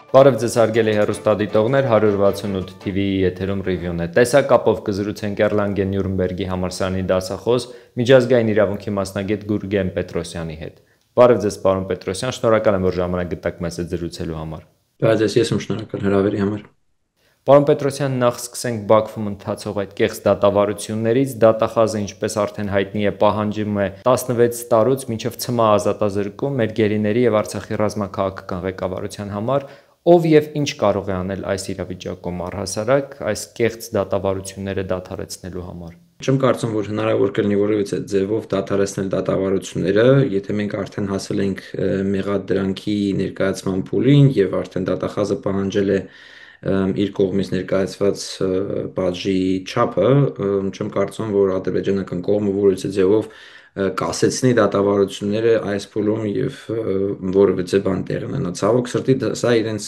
Բարև ձեզ հարգելի հեռուստադիտողներ, 168 TV-ի եթերում ռիվյուն է։ Տեսակապով կզրուցենք Էրլանգեն Նյուրնբերգի համալսարանի դասախոս, միջազգային իրավունքի մասնագետ Գուրգեն Պետրոսյանի հետ։ Բարև ձեզ, պարոն Պետրոսյան, շնորհակալ եմ, որ ժամանակ գտաք մեզ հետ զրուցելու համար։ Բայց ես եմ շնորհակալ հրավերի համար։ Պարոն Պետրոսյան, նախ սկսենք Բաքվում ընթացող այդ կեղծ դատավարություններից։ Դատախազը, ինչպես արդեն հայտնի է, պահանջում է 16 տարուց մինչև ցմահ ազատազրկում մեր գերիների եւ Արցախի ռազմաքաղաքական ղեկավարության համար, ով եւ ինչ կարող է անել այս իրավիճակում առհասարակ այս կեղծ դատավարությունները դադարեցնելու համար։ Չեմ կարծում, որ հնարավոր կլինի որևիցե ձևով դադարեցնել դատավարությունները, եթե մենք արդեն հասել ենք մեղադրանքի ներկայացման փուլին եւ արդեն դատախազը պահանջել է իր կողմից ներկայացված բաժի չափը, չեմ կարծում, որ ադրբեջանական կողմը որևիցե ձևով կասեցնի դատավարությունները այս փուլում եւ որևիցե բան տեղ ունենա։ Ցավոք սրտի սա իրենց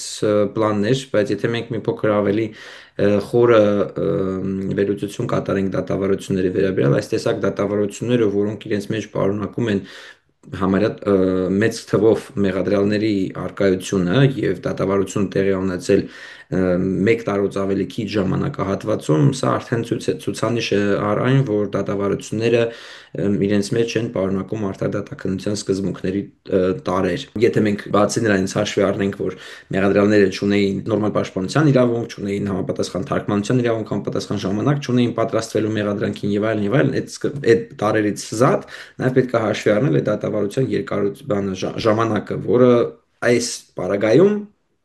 պլանն էր, բայց եթե մենք մի փոքր ավելի խորը վերլուծություն կատարենք դատավարությունների վերաբերյալ, այս տեսակ դատավարությունները, որոնք իրենց մեջ պարունակում են համարյա մեծ թվով մեղադրյալների արկայությունը եւ դատավարություն տեղի ունեցել 1 տարուց ավելի քիչ ժամանակահատվածում, սա արդեն ցուցանիշ է այն, որ դատավարությունները իրենց մեջ են պարունակում արտադատականության սկզբունքների տարրեր։ Եթե մենք բացի նրանից հաշվի առնենք, որ մեղադրյալները չունեին նորմալ պաշտպանության իրավունք, չունեին համապատասխան թարգմանության իրավունք, համապատասխան ժամանակ, չունեին պատրաստվելու մեղադրանքին եւ այլն, այդ տարերից զատ նաեւ պետք է հաշվի առնել այդ դատավարության ժամանակը, որը այս պարագայում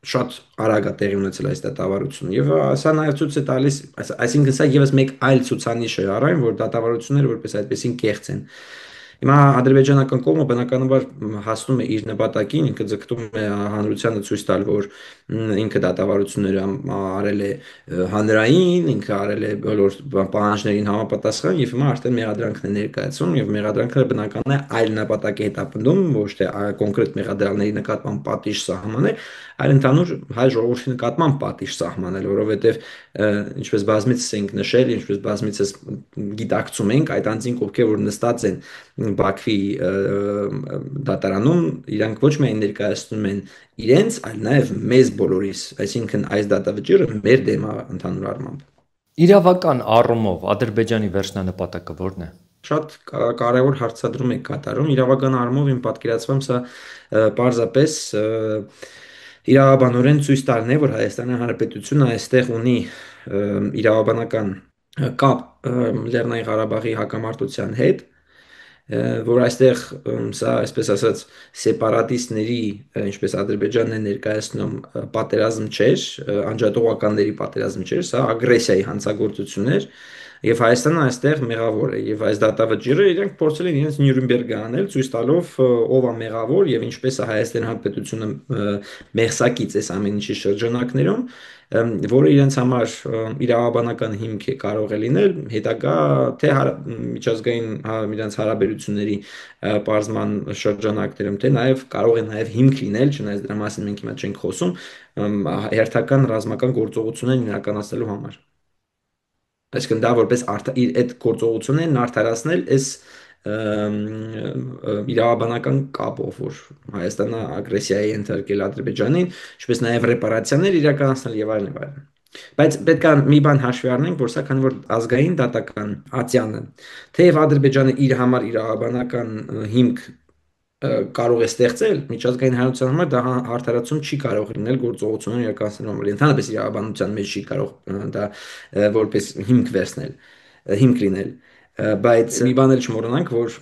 շատ արագ է տեղի ունեցել այս դատավարությունը եւ սա նաեւ ցույց է տալիս, այսինքն սա եւս մեկ այլ ցուցանիշ է առայն, որ դատավարությունները որպես այդպեսին կեղծ են։ Հիմա ադրբեջանական կողմը բնականաբար հասնում է իր նպատակին, ինքը ձգտում է հանրությանը ցույց տալ, որ ինքը դատավարությունները արել է հանրային, ինքը արել է բոլոր պահանջներին համապատասխան եւ հիմա արդեն մեղադրանքն է ներկայացում եւ մեղադրանքը բնականon է այլ նպատակի հետապնդում, ոչ թե կոնկրետ մեղադրյալների նկատմամբ պատիժ սահմանել, այլ ընդհանուր հայ ժողովրդի նկատմամբ պատիժ սահմանել, որովհետեւ ինչպես բազմիցս ենք նշել, ինչպես բազմիցս գիտակցում ենք, այդ անձինք, ովքեր որ նստած են Բաքվի դատարանում, իրանք ոչ միայն ներկայացնում են իրենց, այլ նաև մեզ բոլորիս, այսինքն այս դատավճիռը մեր դեմ է ընդհանուր առմամբ։ Իրավական առումով Ադրբեջանի վերջնանպատակը ո՞րն է։ Շատ կարևոր հարցադրում եք կատարում։ Իրավական առումով իմ պատկերացմամբ սա պարզապես իրավաբանորեն ցույց տալն է, որ Հայաստանի Հանրապետությունը այստեղ ունի իրավաբանական կապ Լեռնային Ղարաբաղի հակամարտության հետ, որ այստեղ սա, այսպես ասած, սեպարատիստների, ինչպես Ադրբեջանն է ներկայացնում, պատերազմ չէր, անջատողականների պատերազմ չէր, սա ագրեսիայի հանցագործություն էր, եւ Հայաստանը այստեղ մեղավոր է, եւ այս դատավճիռը իրենք փորձել են իրենց Նյուրնբերգը անել, ցույց տալով ով է մեղավոր եւ ինչպես է Հայաստանի Հանրապետությունը մեղսակից այս ամեն ինչի շրջանակներում, որը իրենց համար իրավաբանական հիմք է կարող է լինել հետագա թե միջազգային իրենց հարաբերությունների պարզման շրջանակներում, թե նաև կարող է նաև հիմք լինել, չնայած դրա մասին մենք հիմա չենք խոսում, հերթական ռազմական գործողություններ իրականացնելու համար։ Այսինքն դա որպես այդ գործողություններն արդարացնել այս իրավաբանական կապով, որ Հայաստանը ագրեսիա է ենթարկել Ադրբեջանին, ինչպես նաև ռեպարացիաներ իրականացնել եւ այլն եւ այլն։ Բայց պետք է մի բան հաշվի առնենք, որ սա քանի որ ազգային դատական ատյանը, թեև Ադրբեջանը իր համար իրավաբանական հիմք կարող է ստեղծել միջազգային հանրության համար, դա արդարացում չի կարող լինել գործողություններ իրականացնելու համար։ Ընդհանրապես իրավաբանության մեջ չի կարող դա որպես հիմք վերցնել, հիմք լինել։ Բայց մի բան էլ չմոռանանք, որ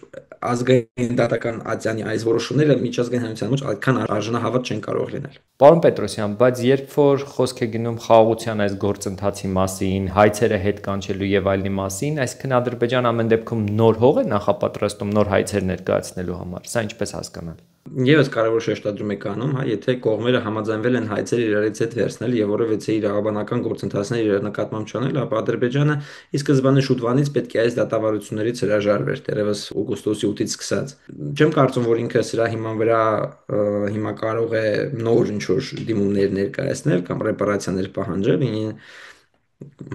ազգային դատական ատյանի այս որոշումները միջազգային հանրության մեջ այդքան արժանահավատ չեն կարող լինել։ Պարոն Պետրոսյան, բայց երբ որ խոսք է գնում խաղաղության այս գործընթացի մասին, հայցերը հետ կանչելու եւ այլնի մասին, այսինքն Ադրբեջանը ամեն դեպքում նոր հող է նախապատրաստում նոր հայցեր ներկայացնելու համար։ Սա ինչպես հասկանալ։ Եվս կարևոր շեշտադրում եք անում, եթե կողմերը համաձայնվել են հայցերը իրարից հետ վերցնել եւ որևէ իրավաբանական գործընթացներ իրար նկատմամբ չանել, ապա Ադրբեջանը ի սկզբանե շուտվանից պետք է այս դատավարություններից հրաժարվեր, դեռևս օգոստոսի 8-ից սկսած։ Չեմ կարծում, որ ինքը սրա հիման վրա հիմա կարող է նոր ինչ-որ դիմումներ ներկայացնել կամ ռեպարացիաներ պահանջել,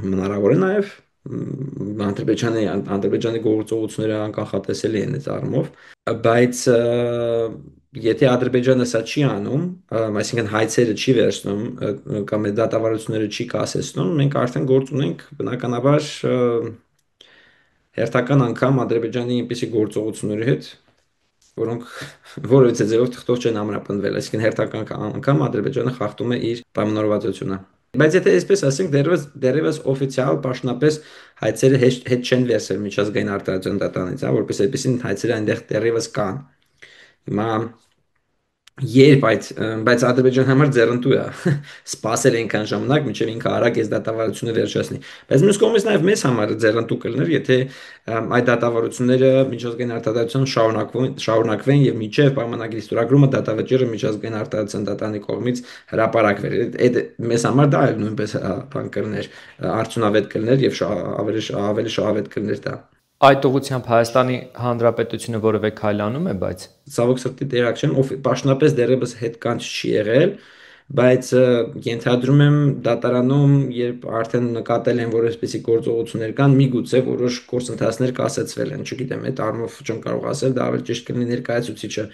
հնարավոր է նաեւ Ադրբեջանի գործողությունները անկանխատեսելի են այս առումով, բայց եթե Ադրբեջանը սա չի անում, այսինքն հայցերը չի վերցնում կամ այդ դատավարությունները չի կասեցնում, մենք արդեն գործ ունենք բնականաբար հերթական անգամ Ադրբեջանի այնպիսի գործողությունների հետ, որոնք որևիցե ձևով թղթով չեն ամրապնդվել, այսինքն հերթական անգամ Ադրբեջանը խախտում է իր պայմանավորվածությունը։ Բայց եթե այսպես ասենք, դեռևս օֆիցիալ պաշտոնապես հայցերը հետ չեն վերցել միջազգային արտադրության դատարանից, հա, որպես այդպեսին հայցերը այնտեղ դեռևս կան։ Հիմա երբ բայց Ադրբեջանի համար ձեռնտու է սпасել այնքան ժամանակ, մինչև ինքը արագ այս դատավարությունը վերջացնի։ Բայց մյուս կողմից նաև մեզ համար ձեռնտու կլներ, եթե այդ դատավարությունները միջազգային արտադրության շարունակվեն եւ մինչև պայմանագրի ստորագրումը դատավճիռը միջազգային արտադրության դատարանի կողմից հրապարակվեր։ Այդ մեզ համար դա էլ նույնպես բան կլներ, արդյունավետ կլներ եւ ավելի շահավետ կլներ դա։ Այդ ուղղությամբ Հայաստանի Հանրապետությունը որևէ քայլ անում է, բայց Ցավոք սրտի տեղակ չեմ, պաշտոնապես դեռևս հետ կանչ չի եղել, բայց ենթադրում եմ դատարանում, երբ արդեն նկատել են, որ այսպիսի գործողություններ կան, միգուցե որոշ գործընթացներ կասեցվել են, չգիտեմ, այդ առումով չեմ կարող ասել, դա ավելի ճիշտ կլինի ներկայացուցիչը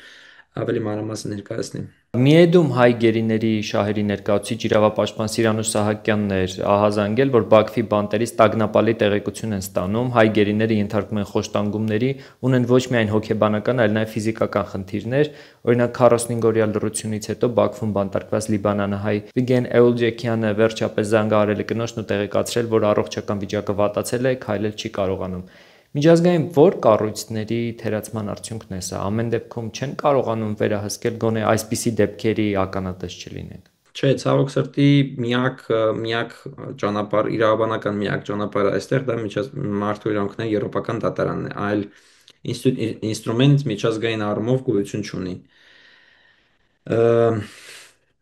ավելի մանրամասն ներկայացնի։ Միեդում հայ գերիների շահերի ներկայացուցիչ իրավապաշտպան Սիրանուշ Սահակյանն էր ահազանգել, որ Բաքվի բանտերից տագնապալի տեղեկություն են ստանում, հայ գերիները ենթարկվում են խոշտանգումների, ունեն ոչ միայն հոգեբանական, այլ նաև ֆիզիկական խնդիրներ, օրինակ 45-օրյա լռությունից հետո Բաքվում բանտարկված լիբանանահայ Վիգեն Էուլջեքյանը վերջապես զանգահարել է կնոջն ու տեղեկացրել, որ առողջական վիճակը վատացել է, քայլել չի կարողանում։ Միջազգային որ կառույցների թերացման արդյունքն է սա, ամեն դեպքում չեն կարողանում վերահսկել գոնե այսպիսի դեպքերի ականատես չլինեն։ Չէ, ցավոք սրտի միակ ճանապարհ, իրավաբանական միակ ճանապարհը այստեղ դա մարդու իրավունքների եվրոպական դատարանն է, այլ ինստրումենտ միջազգային առումով գոյություն չունի։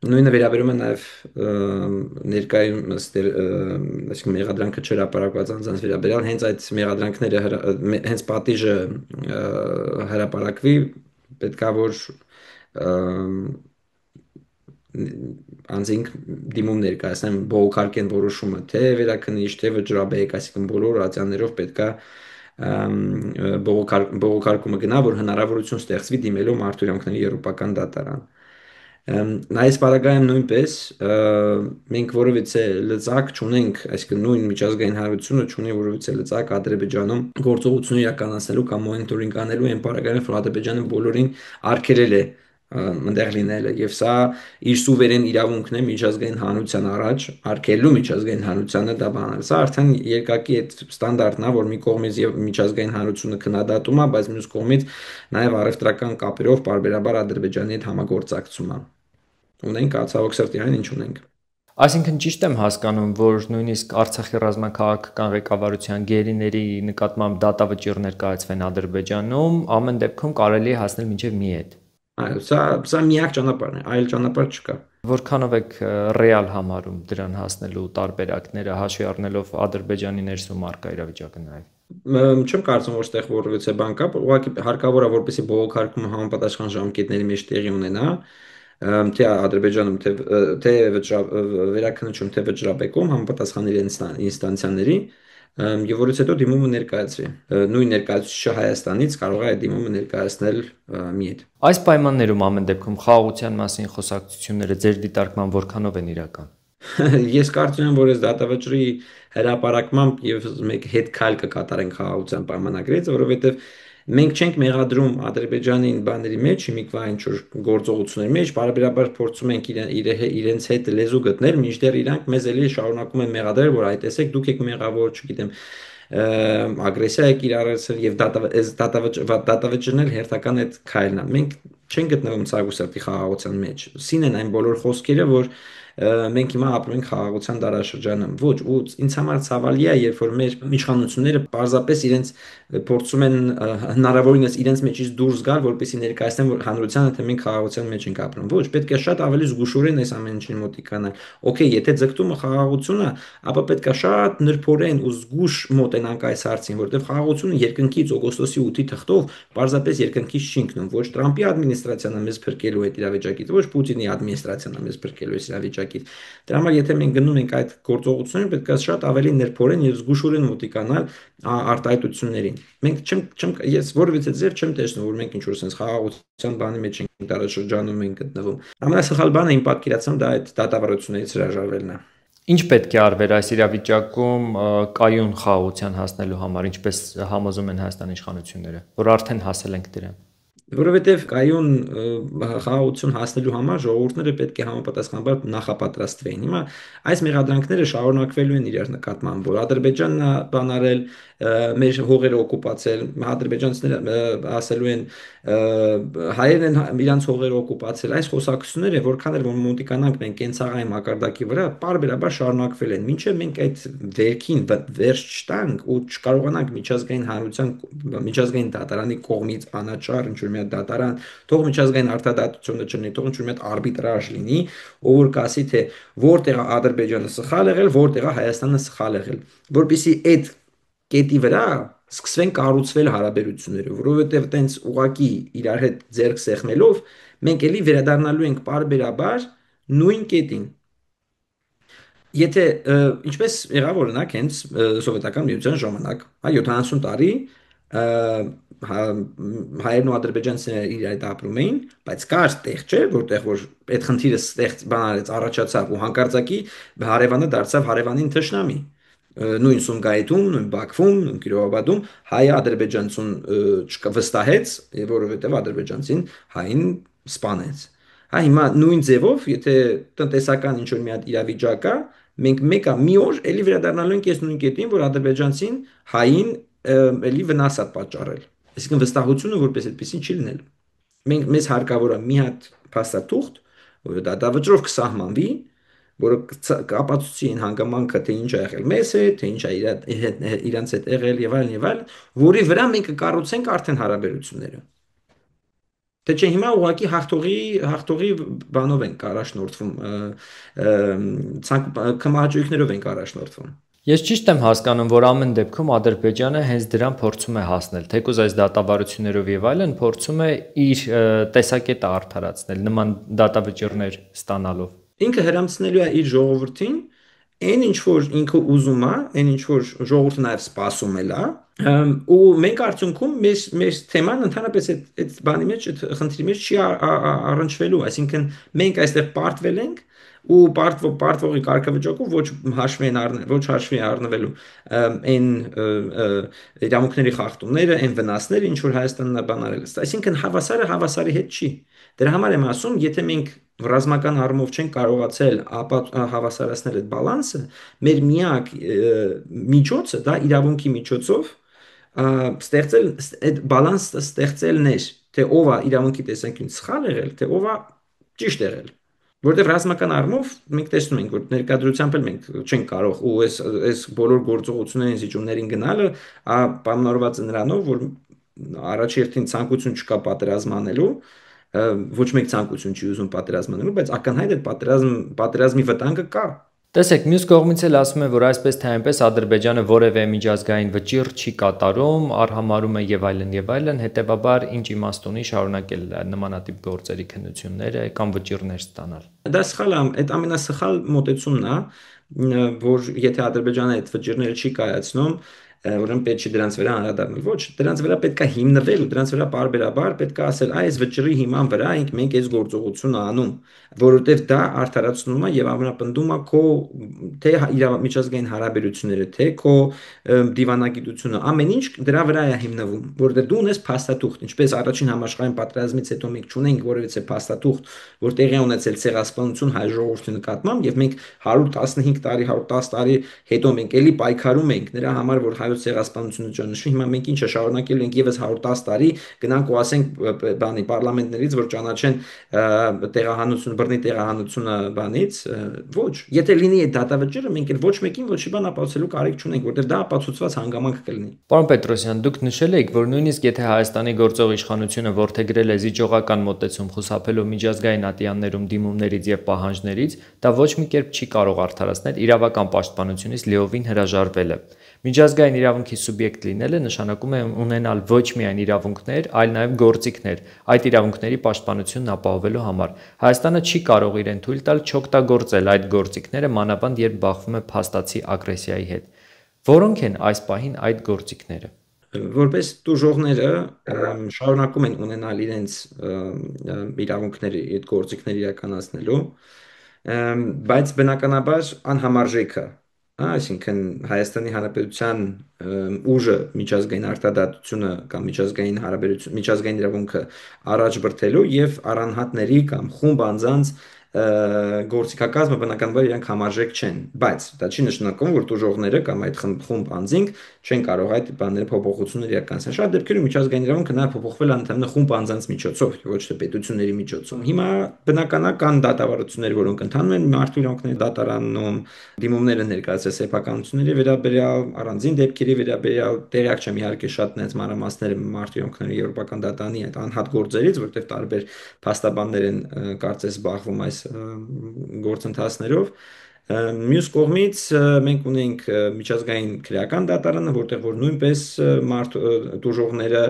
Նույնը վերաբերում է նաև ներկայումս այսինքն մեղադրանքը չհրապարակված անձանց վերաբերյալ, հենց այդ մեղադրանքները հենց պատիժը հրապարակվի, պետքա որ անձինք դիմում ներկայացնեն, բողոքարկեն որոշումը, թե վերաքննիչ, թե վճռաբեկ, այսինքն բոլոր ատյաններով պետքա բողոքարկումը գնա, որ հնարավորություն ստեղծվի դիմելու մարդու իրավունքների եվրոպական դատարան։ Այս պարագայում նույնպես մենք որևիցե լծակ չունենք, այսինքն նույն միջազգային հանրությունը չունի որևիցե լծակ Ադրբեջանում գործողություն իրականացնելու կամ մոնիտորինգ անելու այն պարագայում, որ Ադրբեջանը բոլորին արգելել է այնտեղ լինելը եւ սա իր սուվերեն իրավունքն է միջազգային հանրության առաջ արգելելու միջազգային հանրությանը դա բանել։ Սա արդեն երկակի այդ ստանդարտն է, որ մի կողմից եւ միջազգային հանրությունը քննադատում է, բայց մյուս կողմից նաեւ առևտրական կապերով բարբերաբար Ադրբեջանի հետ համագործակցում է։ Ունենք ցավոք սրտի այն ինչ ունենք։ Այսինքն ճիշտ եմ հասկանում, որ նույնիսկ Արցախի ռազմաքաղաքական ղեկավարության գերիների նկատմամբ դատավճիռներ կայացվեն Ադրբեջանում, ամեն դեպքում կարելի է հասնել մինչև մի հետ։ Այո, սա միակ ճանապարհն է, այլ ճանապարհ չկա։ Որքանով եք ռեալ համարում դրան հասնելու տարբերակները, հաշվի առնելով Ադրբեջանի ներսում առկա իրավիճակը նաև։ Չեմ կարծում, որ այդտեղ որևիցե բան կա, ուղղակի հարկավոր է, որպեսզի բողոքարկումը համապատասխան ժամկետների մեջ տեղի ունենա, թե Ադրբեջանում, թե վերաքննչում, թե վճռաբեկում համապատասխան իրենց ինստանցիաների, եւ որից հետո դիմումը ներկայացվի։ Նույն ներկայացուցիչը Հայաստանից կարող է այդ դիմումը ներկայացնել մի հետ։ Այս պայմաններում ամեն դեպքում խաղաղության մասին խոսակցությունները ձեր դիտարկման որքանով են իրական։ Ես կարծում եմ, որ այս դատավճռի հրապարակմամբ եւ մեկ հետ քայլ կկատարենք խաղաղության պայմանագրից, որովհետեւ մենք չենք մեղադրում Ադրբեջանին բաների մեջ, հիմիկվա ինչ որ գործողությունների մեջ, բարբերաբար փորձում ենք իրենց հետ լեզու գտնել, մինչդեռ իրանք մեզ էլի շարունակում են մեղադրել, որ այ տեսեք, դուք եք մեղավոր, չգիտեմ, ագրեսիա եք իրարացրել եւ դատավճռնել հերթական այդ քայլն է։ Մենք չենք գտնվում ցավոք խաղաղության մեջ։ Սին են այն բոլոր խոսքերը, որ մենք հիմա ապրում ենք խաղաղության դարաշրջանում։ Ոչ, ու ինձ համար ցավալի է, երբ որ մեր իշխանությունները պարզապես իրենց փորձում են հնարավորինս իրենց մեջից դուրս գալ, որպեսզի ներկայացնեն որ հանրությանը, թե մենք խաղաղության մեջ ենք ապրում։ Ոչ, պետք է շատ ավելի զգուշորեն այս ամեն ինչին մոտիկանալ։ Okay, եթե ձգտումը խաղաղությունը, ապա պետք է շատ նրբորեն ու զգուշ մոտենանք այս հարցին, որտեղ խաղաղությունը երկնքից օգոստոսի 8-ի թղթով պարզապես երկնքից չի ընկնում։ Ոչ Տրամպի ադմինիստրացիան է մեզ փրկելու այդ իրավիճակից, ոչ Պուտինի ադմինիստրացիան է մեզ փրկելու այս իրավիճակից։ վիճակից։ Դրա համար եթե մենք գնում ենք այդ գործողությունները, պետք է շատ ավելի ներփորեն եւ զգուշորեն մոտիկանալ արտահայտություններին։ Ես որևիցե ձև չեմ տեսնում, որ մենք ինչ-որ sense խաղաղության բանի մեջ ենք տարաշրջանում ենք գտնվում։ Ամենասխալ բանը իմ պատկերացնում դա այդ դատավարություններից հրաժարվելն է։ Ինչ պետք է արվեր այս իրավիճակում կայուն խաղաղության հասնելու համար, ինչպես համոզում են Հայաստանի իշխանությունները, որ արդեն հասել ենք դրան։ Որովհետև կայուն խաղաղություն հասնելու համար ժողովուրդները պետք է համապատասխանաբար նախապատրաստվեին։ Հիմա այս մեղադրանքները շարունակվելու են իրար նկատմամբ, որ Ադրբեջանն է բան արել, մեր հողերը օկուպացել, ադրբեջանցիները ասելու են հայերն են իրանց հողերը օկուպացել։ Այս խոսակցությունները, որքան էլ որ մոտիկանանք մենք կենցաղային մակարդակի վրա, պարբերաբար շարունակվել են։ Մինչև մենք այդ վերքին վերջ չտանք ու չկարողանանք միջազգային հանրության, միջազգային դատարանի կողմից անաչառ ինչ-որ մի հատ դատարան, թող միջազգային արդարադատությունը չլինի, թող ինչ-որ մի հատ արբիտրաժ լինի, ով որ կասի թե որտեղ է Ադրբեջանը սխալ եղել, որտեղ է Հայաստանը սխալ եղել, որպեսզի այդ կետի վրա սկսվեն կառուցվել հարաբերությունները, որովհետև տենց ուղակի իրար հետ ձեռք սեղմելով մենք էլի վերադառնալու ենք պարբերաբար նույն կետին։ Եթե ինչպես եղավ օրինակ հենց սովետական միության ժամանակ, 70 տարի հայերն ու ադրբեջանցիները իր այդ ապրում էին, բայց կար տեղ չէ, որտեղ որ այդ խնդիրը բան արեց, առաջացավ ու հանկարծակի հարևանը դարձավ հարևանին թշնամի։ Նույն Սումգայիթում, նույն Բաքվում, նույն Կիրովաբադում հայը ադրբեջանցուն չվստահեց, որովհետև ադրբեջանցին հային սպանեց։ Հիմա նույն ձևով, եթե տնտեսական ինչ-որ մի հատ իրավիճակ կա, մենք մի օր էլի վերադառնալու ենք այս նույն կետին, որ ադրբեջանցին հային էլի վնաս է պատճառել։ Այսինքն վստահությունը որպես այդպեսին չի լինելու։ Մեզ հարկավոր է մի հատ փաստաթուղթ, որ դա վճռով կսահմանվի, որը կապացուցի այն հանգամանքը, թե ինչ է եղել մեզ հետ, թե ինչ է իրանց հետ եղել եւ այլն, որի վրա մենք կկառուցենք արդեն հարաբերությունները։ Թե չէ հիմա ուղղակի հաղթողի բանով ենք առաջնորդվում, կմահաճույքներով ենք առաջնորդվում։ Ես ճիշտ եմ հասկանում, որ ամեն դեպքում Ադրբեջանը հենց դրան փորձում է հասնել, թեկուզ այս դատավարություններով եւ այլն փորձում է իր տեսակետը արդարացնել նման դատավճիռներ ստանալով։ Ինքը հրամցնելու է իր ժողովրդին այն ինչ որ ինքը ուզում է, այն ինչ որ ժողովուրդը նաև սպասում է, ու մենք արդյունքում մեր թեման ընդհանրապես այդ բանի մեջ, այդ խնդրի մեջ չի առնչվելու, այսինքն մենք այստեղ պարտվել ենք ու պարտվողի կարգավիճակով ոչ հաշվի առնվելու այն իրավունքների խախտումները, այն վնասները, ինչ որ Հայաստանն է բան արել է։ Այսինքն հավասարը հավասարի հետ չի։ Դրա համար եմ ասում, եթե մենք ռազմական առումով չենք կարողացել հավասարացնել այդ բալանսը, մեր միակ միջոցը դա իրավունքի միջոցով ստեղծել այդ բալանսը ստեղծելն է, թե ով է իրավունքի տեսանկյունից սխալ եղել, թե ով է ճիշտ եղել։ Որտեղ ռազմական առումով մենք տեսնում ենք, որ ներկայությամբ էլ մենք չենք կարող ու այս բոլոր գործողություններին զիջումներին գնալը պայմանավորված է նրանով, որ առաջերտին ցանկություն չկա պատերազմ անելու, ոչ մեկ ցանկություն չի ուզում պատերազմ անելու, բայց ակնհայտ այդ պատերազմի վտանգը կա։ Տեսեք, մյուս կողմից էլ ասում են, որ այսպես թե այնպես Ադրբեջանը որևէ միջազգային վճիռ չի կատարում, արհամարում է եւ այլն, հետեւաբար ինչ իմաստ ունի շարունակել նմանատիպ գործերի քննությունները կամ վճիռներ ստանալ։ Դա սխալ է, այդ ամենասխալ մոտեցումն է, որ եթե Ադրբեջանը այդ վճիռները չի կայացնում, ուրեմն պետք չի դրանց վրա անդրադառնալ։ Ոչ, դրանց վրա պետք է հիմնվել ու դրանց վրա պարբերաբար պետք է ասել, այս վճռի հիման վրա մենք այս գործողությունը անում, որովհետև դա արդարացնում է եւ ամենապնդում է քո թե միջազգային հարաբերությունները, թե քո դիվանագիտությունը, ամեն ինչ դրա վրա է հիմնվում, որովհետև դու ունես փաստաթուղթ, ինչպես առաջին համաշխարհային պատերազմից հետո մենք չունենք որևիցե փաստաթուղթ, որ տեղի ունեցել ցեղասպանություն հայ ժողովրդի նկատմամբ եւ մենք 115 տարի, 110 տարի հետո մենք էլի պայքարում ենք նրա համար, որ հայոց ցեղասպանությունը ճանաչվի։ Հիմա մենք ինչ է շարունակելու ենք եւս 110 տարի գնանք ու ասենք բանի պարլամենտներից, որ ճանաչեն տեղահանություն, բռնի տեղահանությունը բանից, ոչ։ Եթե լինի այդ դատավճիռը, մենք էլ ոչ մեկին ոչի բան ապացուցելու կարիք չունենք, որտեղ դա ապացուցված հանգամանք կլինի։ Պարոն Պետրոսյան, դուք նշել եք, որ նույնիսկ եթե Հայաստանի գործող իշխանությունը որդեգրել է զիջողական մոտեցում խուսափելով միջազգային ատյաններում դիմումներից եւ պահանջներից, դա ոչ մի կերպ չի կարող արդարացնել իրավական պաշտպանությունից լիովին հրաժարվելը։ Միջազգային իրավունքի սուբյեկտ լինելը նշանակում է ունենալ ոչ միայն իրավունքներ, այլ նաև գործիքներ այդ իրավունքների պաշտպանությունն ապահովելու համար։ Հայաստանը չի կարող իրեն թույլ տալ չօգտագործել այդ գործիքները, մանավանդ երբ բախվում է փաստացի ագրեսիայի հետ։ Որոնք են այս պահին այդ գործիքները։ Որպես տուժողները շարունակում են ունենալ իրենց իրավունքների, այդ գործիքները իրականացնելու, բայց բնականաբար անհամարժեք է, այսինքն Հայաստանի Հանրապետության ուժը միջազգային արտադատությունը կամ միջազգային իրավունքը առաջ բրթելու եւ առանհատների կամ խումբ անձանց գործիքակազմը բնականաբար իրանք համարժեք չեն, բայց դա չի նշանակում, որ տուժողները կամ այդ խումբ անձինք չեն կարող այդ բաները փոփոխություններ իրականացնել։ Շատ դեպքերում միջազգային իրավունքը նաև փոփոխվել է ընդհանուր խումբ անձանց միջոցով, ոչ թե պետությունների միջոցով։ Հիմա բնականական դատավարություններ, որոնք ընթանում են մարդու իրավունքների դատարանում, դիմումները ներկայացրել սեփականությունների վերաբերյալ, առանձին դեպքերի վերաբերյալ, տեղյակ չեմ իհարկե շատ նենց մանրամասները մարդու իրավունքների եվրոպական դատարանի այդ անհատ գործերից, որտեղ տարբեր փաստաբաններ են կարծես զբաղվում այս գործընթացներով։ Մյուս կողմից մենք ունենք միջազգային քրեական դատարանը, որտեղ որ նույնպես տուժողները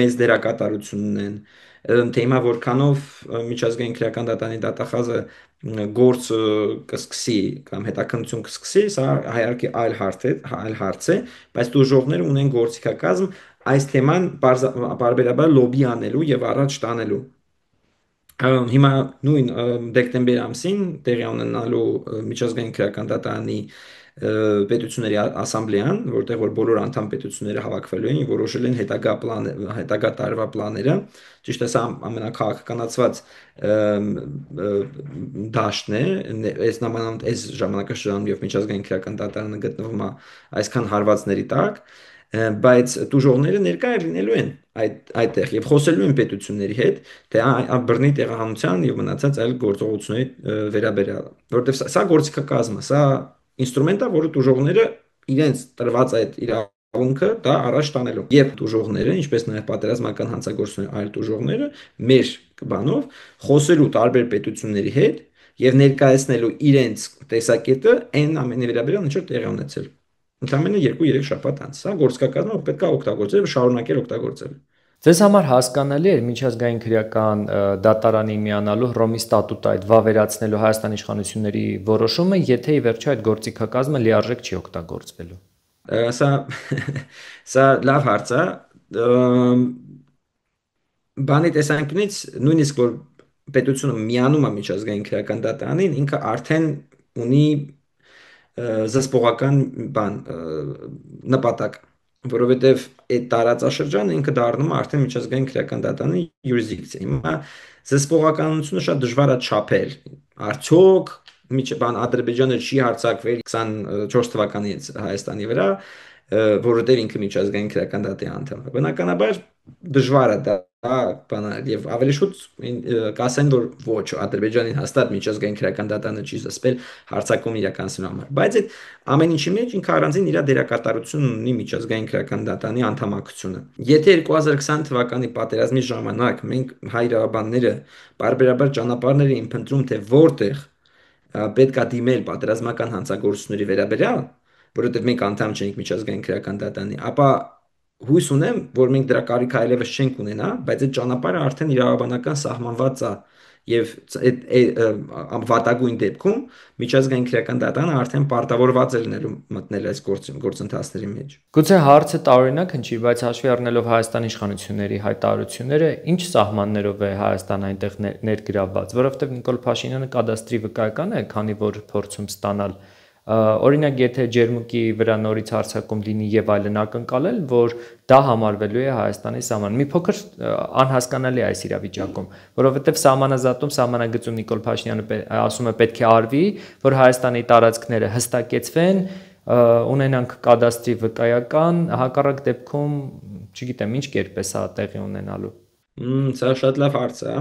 մեծ դերակատարություն ունեն։ Թե հիմա որքանով միջազգային քրեական դատարանի դատախազը գործ կսկսի կամ հետաքննություն կսկսի, սա իհարկե այլ հարց է, բայց տուժողները ունեն գործիքակազմ այս թեման պարբերաբար լոբի անելու եւ առաջ տանելու։ Հիմա նույն դեկտեմբեր ամսին տեղի ունենալու միջազգային քրեական դատարանի պետությունների ասամբլեան, որտեղ որ բոլոր անդամ պետությունները հավաքվելու են, որոշել են հետագա տարվա պլաները, ճիշտ է, սա ամենակաղաքականացված դաշտն է, այս նամանավանդ այս ժամանակաշրջանում եւ միջազգային քրեական դատարանը գտնվում է այսքան հարվածների տակ, բայց տուժողները ներկա լինելու են այդտեղ եւ խոսելու են պետությունների հետ, թե բռնի տեղահանության եւ մնացած այլ գործողությունների վերաբերյալ, որովհետեւ սա գործիքակազմ է, սա ինստրումենտ է, որը տուժողները իրենց տրված այդ իրավունքը դա առաջ տանելու եւ տուժողները, ինչպես նաեւ պատերազմական հանցագործությունների այլ տուժողները մեր բանով խոսելու տարբեր պետությունների հետ եւ ներկայացնելու իրենց տեսակետը այն ամենի վերաբերյալ ինչ որ տեղի ունեցել։ Ընդամենը 2-3 շաբաթ անց։ Սա գործիքակազմը պետք է օգտագործել, շարունակել օգտագործել։ Ձեզ համար հասկանալի է միջազգային քրեական դատարանի միանալու Հռոմի ստատուտը այդ վավերացնելու Հայաստանի իշխանությունների որոշումը, եթե ի վերջո այդ գործիքակազմը լիարժեք չի օգտագործվելու։ Սա սա լավ հարց է։ Բանի տեսանկյունից նույնիսկ որ պետությունը միանում է միջազգային քրեական դատարանին, ինքը արդեն ունի զսպողական բան նպատակ, որովհետև այդ տարածաշրջանը ինքը դառնում է արդեն միջազգային քրեական դատարանի յուրիսդիկցիա։ Հիմա զսպողականությունը շատ դժվար է չափել։ Արդյոք բան Ադրբեջանը չի հարձակվել 24 թվականից Հայաստանի վրա, որովհետև ինքը միջազգային քրեական դատի անդամ է։ Բնականաբար դժվար է դա բանը եւ ավելի շուտ կասեն որ ոչ Ադրբեջանին հաստատ միջազգային քրեական դատարանը չի զսպել հարձակում իրականացնելու համար, բայց այդ ամեն ինչի մեջ ինքը առանձին իր դերակատարությունն ունի միջազգային քրեական դատարանի անդամակցությունը։ Եթե 2020 թվականի պատերազմի ժամանակ մենք հայ իրավաբանները բարբերաբար ճանապարհներ էին փնտրում թե որտեղ պետք է դիմել պատերազմական հանցագործությունների վերաբերյալ, որովհետև մենք անդամ չենք միջազգային քրեական դատարանի, ապա հույս ունեմ, որ մենք դրա կարիքը այլևս չենք ունենա, բայց այդ ճանապարհը արդեն իրավաբանական սահմանված է եւ այդ վատագույն դեպքում միջազգային քրեական դատարանը արդեն պարտավորված է լինելու մտնել այս գործընթացների մեջ։ Գուցե հարցը տարօրինակ հնչի, բայց հաշվի առնելով Հայաստանի իշխանությունների հայտարարությունները, ինչ սահմաններով է Հայաստան այնտեղ ներգրավված, որովհետև Նիկոլ Փաշինյանը կադաստրի վկայական է, քանի որ փորձում ստանալ օրինակ եթե ջերմուկի վրա նորից հարձակում լինի եւ այլն ակնկալել, որ դա համարվելու է Հայաստանի սահման։ Մի փոքր անհասկանալի է այս իրավիճակում, որովհետեւ սահմանազատում սահմանագծում Նիկոլ Փաշինյանը ասում է պետք է արվի, որ Հայաստանի տարածքները հստակեցվեն, ունենանք կադաստրի վկայական, հակառակ դեպքում, չգիտեմ, ինչ կերպ է սա տեղի ունենալու։ Սա շատ լավ հարց է։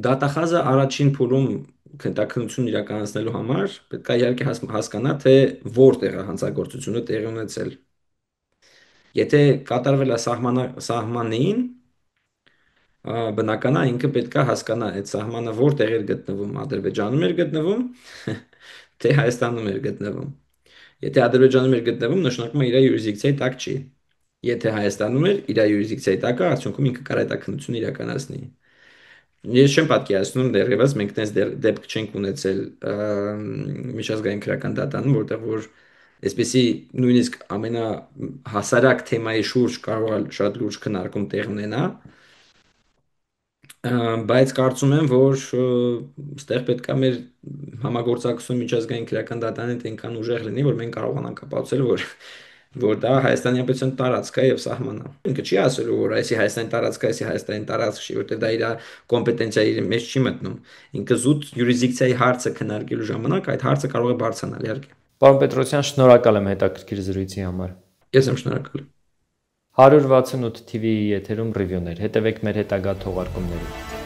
Դատախազը առաջին փուլում քննություն իրականացնելու համար պետք է իհարկե հասկանա, թե որտեղ է հանցագործությունը տեղի ունեցել։ Եթե կատարվել է սահմանին, բնական է ինքը պետք է հասկանա այդ սահմանը որտեղ էր գտնվում, Ադրբեջանում էր գտնվում, թե Հայաստանում էր գտնվում։ Եթե Ադրբեջանում էր գտնվում, նշանակում է իր յուրիսդիկցիայի տակ չի։ Եթե Հայաստանում էր, իր յուրիսդիկցիայի տակ է, արդյունքում ինքը կարող է այդ քննությունը իրականացնի։ Ես չեմ պատկերացնում դեռևս մենք տես դեպք չենք ունեցել միջազգային քրական դատանում, որտեղ որ այսպեսի նույնիսկ ամենահասարակ թեմայի շուրջ կարող է շատ լուրջ քննարկում տեղ ունենա, բայց կարծում եմ, որ այստեղ պետք է մեր համագործակցություն միջազգային քրական դատարանի հետ այնքան ուժեղ լինի, որ մենք կարողանանք ապացուցել, որ դա Հայաստանի Հանրապետության տարածք է եւ սահման է։ Ինքը չի ասելու, որ այսի Հայաստանի տարածք է, այսի Հայաստանի տարածք չի, որտեղ դա իր կոմպետենցիայի մեջ չի մտնում։ Ինքը զուտ յուրիսդիկցիայի հարցը քննարկելու ժամանակ այդ հարցը կարող է բարձրանալ, իհարկե։ Պարոն Պետրոսյան, շնորհակալ եմ հետաքրքիր զրույցի համար։ Ես եմ շնորհակալ։ 168 TV-ի եթերում ռիվյուներ։ Հետևեք մեր հետագա թողարկումներին։